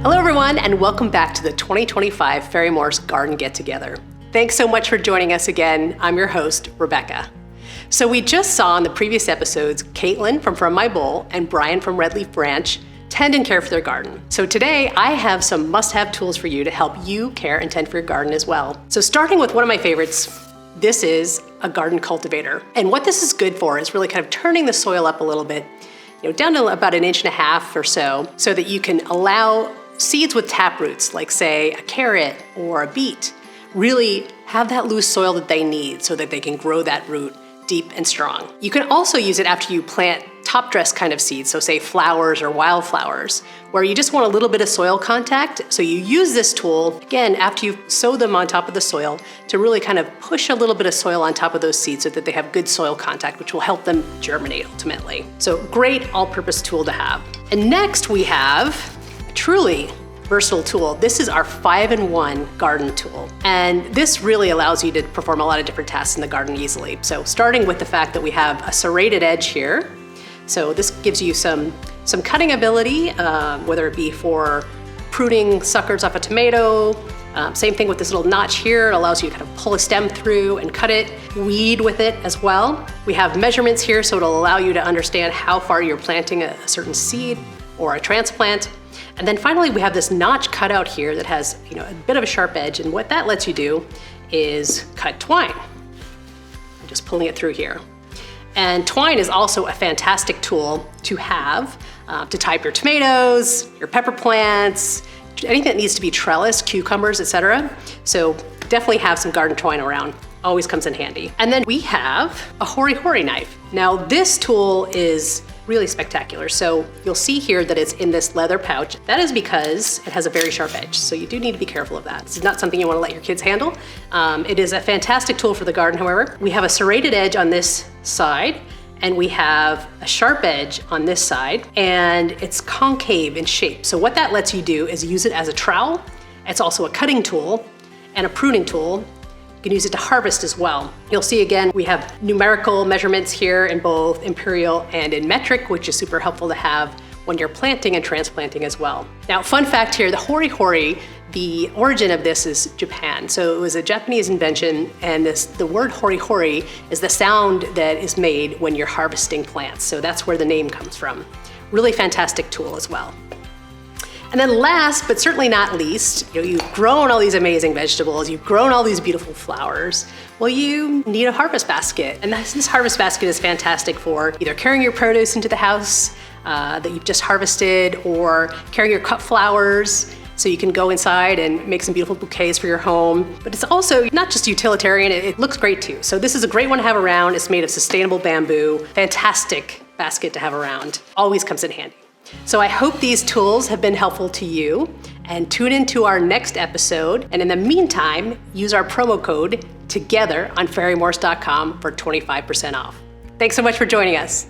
Hello everyone, and welcome back to the 2025 Ferry-Morse Garden Get Together. Thanks so much for joining us again. I'm your host, Rebecca. So we just saw in the previous episodes, Caitlin from My Bowl and Brian from Red Leaf Branch tend and care for their garden. So today I have some must-have tools for you to help you care and tend for your garden as well. So starting with one of my favorites, this is a garden cultivator. And what this is good for is really kind of turning the soil up a little bit, down to about 1.5 inches or so that you can allow seeds with tap roots, like say a carrot or a beet, really have that loose soil that they need so that they can grow that root deep and strong. You can also use it after you plant top dress kind of seeds, so say flowers or wildflowers, where you just want a little bit of soil contact. So you use this tool, again, after you sow them on top of the soil, to really kind of push a little bit of soil on top of those seeds so that they have good soil contact, which will help them germinate ultimately. So great all-purpose tool to have. And next we have a truly versatile tool. This is our 5-in-1 garden tool. And this really allows you to perform a lot of different tasks in the garden easily. So starting with the fact that we have a serrated edge here. So this gives you some cutting ability, whether it be for pruning suckers off a tomato. Same thing with this little notch here. It allows you to kind of pull a stem through and cut it, weed with it as well. We have measurements here, so it'll allow you to understand how far you're planting a certain seed or a transplant. And then finally, we have this notch cut out here that has a bit of a sharp edge, and what that lets you do is cut twine. I'm just pulling it through here. And twine is also a fantastic tool to have to tie up your tomatoes, your pepper plants, anything that needs to be trellised, cucumbers, etc. So definitely have some garden twine around. Always comes in handy. And then we have a hori-hori knife. Now this tool is really spectacular. So you'll see here that it's in this leather pouch. That is because it has a very sharp edge. So you do need to be careful of that. This is not something you want to let your kids handle. It is a fantastic tool for the garden, however. We have a serrated edge on this side, and we have a sharp edge on this side, and it's concave in shape. So what that lets you do is use it as a trowel. It's also a cutting tool and a pruning tool. You can use it to harvest as well. You'll see again, we have numerical measurements here in both imperial and in metric, which is super helpful to have when you're planting and transplanting as well. Now, fun fact here, the hori-hori, the origin of this is Japan. So it was a Japanese invention, and the word hori-hori is the sound that is made when you're harvesting plants. So that's where the name comes from. Really fantastic tool as well. And then last, but certainly not least, you've grown all these amazing vegetables, you've grown all these beautiful flowers. Well, you need a harvest basket. And this harvest basket is fantastic for either carrying your produce into the house that you've just harvested, or carrying your cut flowers so you can go inside and make some beautiful bouquets for your home. But it's also not just utilitarian, it looks great too. So this is a great one to have around. It's made of sustainable bamboo. Fantastic basket to have around. Always comes in handy. So I hope these tools have been helpful to you, and tune into our next episode. And in the meantime, use our promo code TOGETHER on ferrymorse.com for 25% off. Thanks so much for joining us.